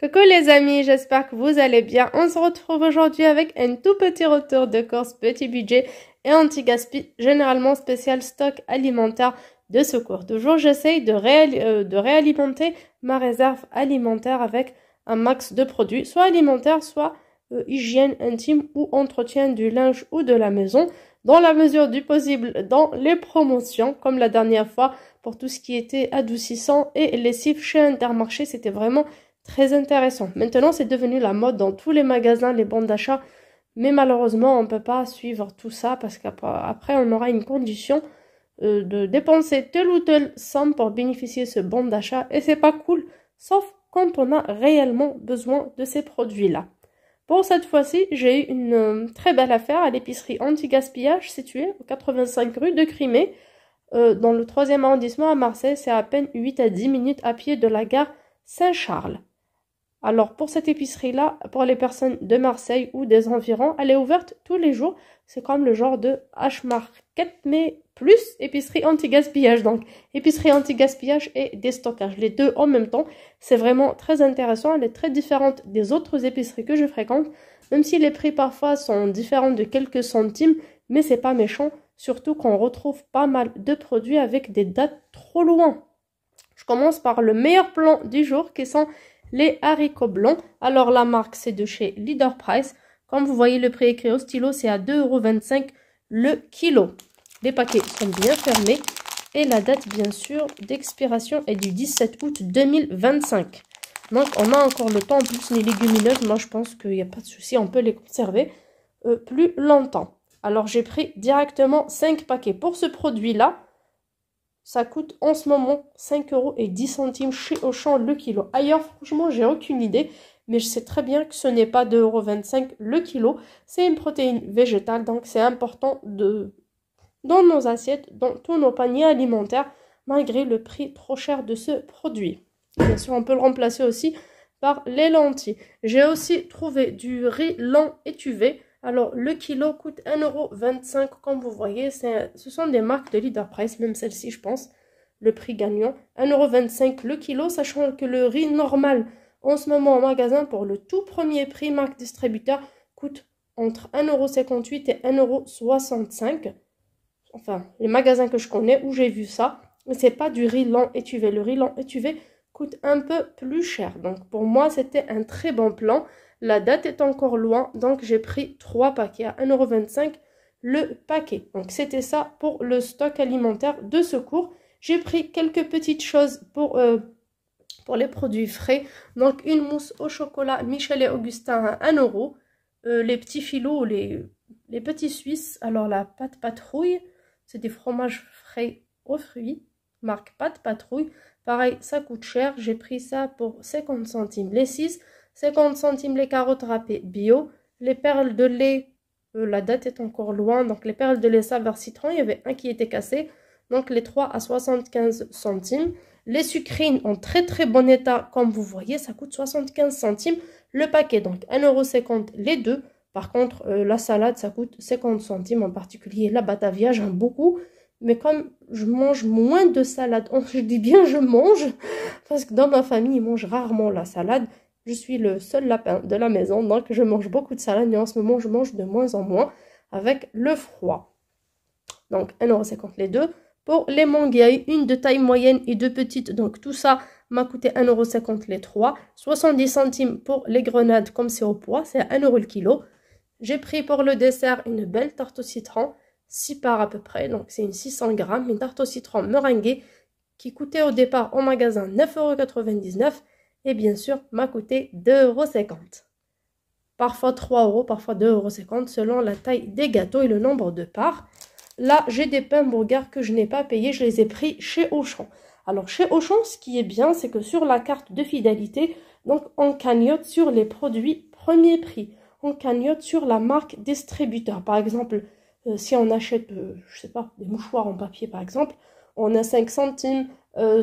Coucou les amis, j'espère que vous allez bien. On se retrouve aujourd'hui avec un tout petit retour de course petit budget et anti-gaspi, généralement spécial stock alimentaire de secours. Toujours j'essaye de réalimenter ma réserve alimentaire avec un max de produits, soit alimentaires, soit hygiène intime ou entretien du linge ou de la maison, dans la mesure du possible dans les promotions, comme la dernière fois pour tout ce qui était adoucissant et lessive chez Intermarché, c'était vraiment très intéressant. Maintenant, c'est devenu la mode dans tous les magasins, les bons d'achat. Mais malheureusement, on ne peut pas suivre tout ça parce qu'après, on aura une condition de dépenser telle ou telle somme pour bénéficier de ce bon d'achat. Et c'est pas cool, sauf quand on a réellement besoin de ces produits-là. Pour cette fois-ci, j'ai eu une très belle affaire à l'épicerie anti-gaspillage située au 85 rue de Crimée, dans le 3e arrondissement à Marseille. C'est à peine 8 à 10 minutes à pied de la gare Saint-Charles. Alors pour cette épicerie-là, pour les personnes de Marseille ou des environs, elle est ouverte tous les jours. C'est comme le genre de H-Market, mais plus épicerie anti-gaspillage. Donc épicerie anti-gaspillage et déstockage, les deux en même temps. C'est vraiment très intéressant. Elle est très différente des autres épiceries que je fréquente, même si les prix parfois sont différents de quelques centimes, mais c'est pas méchant, surtout qu'on retrouve pas mal de produits avec des dates trop loin. Je commence par le meilleur plan du jour qui sont les haricots blancs. Alors la marque c'est de chez Leader Price. Comme vous voyez le prix écrit au stylo, c'est à 2,25 € le kilo. Les paquets sont bien fermés et la date bien sûr d'expiration est du 17 août 2025. Donc on a encore le temps. En plus les légumineuses, moi je pense qu'il n'y a pas de souci, on peut les conserver plus longtemps. Alors j'ai pris directement 5 paquets pour ce produit là. Ça coûte en ce moment 5,10 € chez Auchan le kilo. Ailleurs, franchement, j'ai aucune idée. Mais je sais très bien que ce n'est pas 2,25 € le kilo. C'est une protéine végétale. Donc, c'est important dans nos assiettes, dans tous nos paniers alimentaires, malgré le prix trop cher de ce produit. Bien sûr, on peut le remplacer aussi par les lentilles. J'ai aussi trouvé du riz lent étuvé. Alors, le kilo coûte 1,25 € comme vous voyez. Ce sont des marques de Leader Price, même celle-ci, je pense. Le prix gagnant, 1,25 € le kilo, sachant que le riz normal, en ce moment en magasin, pour le tout premier prix marque distributeur, coûte entre 1,58 € et 1,65 €. Enfin, les magasins que je connais où j'ai vu ça, mais c'est pas du riz lent étuvé. Le riz lent étuvé coûte un peu plus cher. Donc, pour moi, c'était un très bon plan. La date est encore loin, donc j'ai pris 3 paquets à 1,25 € le paquet. Donc c'était ça pour le stock alimentaire de secours. J'ai pris quelques petites choses pour les produits frais. Donc une mousse au chocolat Michel et Augustin à 1 €. Les petits filous, les petits Suisses. Alors la pâte patrouille, c'est des fromages frais aux fruits. Marque pâte patrouille. Pareil, ça coûte cher. J'ai pris ça pour 50 centimes les 6. 50 centimes les carottes râpées bio. Les perles de lait, la date est encore loin. Donc les perles de lait saveur citron, il y avait un qui était cassé. Donc les 3 à 75 centimes. Les sucrines en très très bon état, comme vous voyez, ça coûte 75 centimes le paquet. Donc 1,50 € les deux. Par contre, la salade, ça coûte 50 centimes. En particulier la Batavia, j'aime beaucoup. Mais comme je mange moins de salade, je dis bien je mange, parce que dans ma famille, ils mangent rarement la salade. Je suis le seul lapin de la maison, donc je mange beaucoup de salade, mais en ce moment, je mange de moins en moins avec le froid. Donc, 1,50 € les deux. Pour les mangues, il y a eu une de taille moyenne et deux petites, donc tout ça m'a coûté 1,50 € les trois. 70 centimes pour les grenades, comme c'est au poids, c'est à 1 € le kilo. J'ai pris pour le dessert une belle tarte au citron, 6 parts à peu près, donc c'est une 600 grammes, une tarte au citron meringuée qui coûtait au départ en magasin 9,99 € et bien sûr m'a coûté 2,50 €. Parfois 3 €, parfois 2,50 € selon la taille des gâteaux et le nombre de parts. Là, j'ai des pains burgers que je n'ai pas payés, je les ai pris chez Auchan. Alors chez Auchan, ce qui est bien, c'est que sur la carte de fidélité, donc on cagnotte sur les produits premier prix. On cagnotte sur la marque distributeur. Par exemple, si on achète, je sais pas, des mouchoirs en papier par exemple, on a 5 centimes.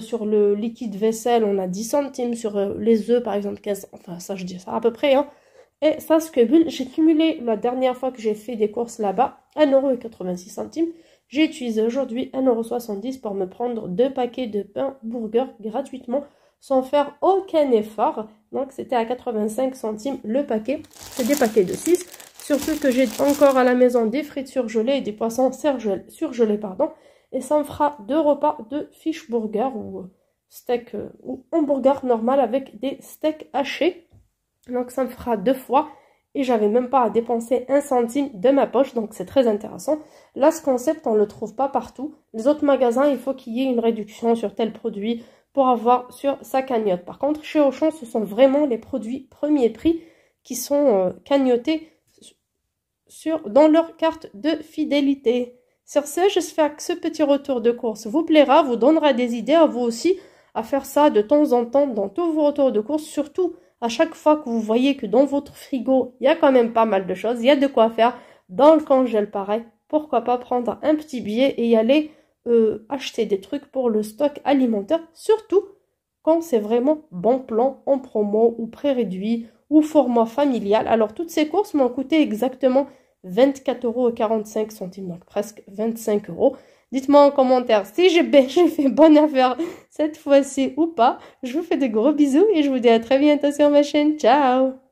Sur le liquide vaisselle, on a 10 centimes. Sur les œufs, par exemple, 15. Enfin, ça, je dis ça à peu près. Hein. Et ça se cumule. J'ai cumulé la dernière fois que j'ai fait des courses là-bas, 1,86 €. J'ai utilisé aujourd'hui 1,70 € pour me prendre 2 paquets de pain burger gratuitement, sans faire aucun effort. Donc c'était à 85 centimes le paquet. C'est des paquets de 6. Surtout que j'ai encore à la maison des frites surgelées et des poissons surgelés, pardon. Et ça me fera 2 repas de fish burger ou steak ou hamburger normal avec des steaks hachés. Donc ça me fera 2 fois. Et j'avais même pas à dépenser 1 centime de ma poche, donc c'est très intéressant. Là, ce concept, on ne le trouve pas partout. Les autres magasins, il faut qu'il y ait une réduction sur tel produit pour avoir sur sa cagnotte. Par contre, chez Auchan, ce sont vraiment les produits premier prix qui sont cagnotés dans leur carte de fidélité. Sur ce, j'espère que ce petit retour de course vous plaira, vous donnera des idées à vous aussi à faire ça de temps en temps dans tous vos retours de course, surtout à chaque fois que vous voyez que dans votre frigo, il y a quand même pas mal de choses, il y a de quoi faire. Dans le congèle, pareil, pourquoi pas prendre un petit billet et y aller acheter des trucs pour le stock alimentaire, surtout quand c'est vraiment bon plan, en promo ou pré-réduit ou format familial. Alors, toutes ces courses m'ont coûté exactement 24,45 €, donc presque 25 €. Dites-moi en commentaire si j'ai fait bonne affaire cette fois-ci ou pas. Je vous fais de gros bisous et je vous dis à très bientôt sur ma chaîne. Ciao!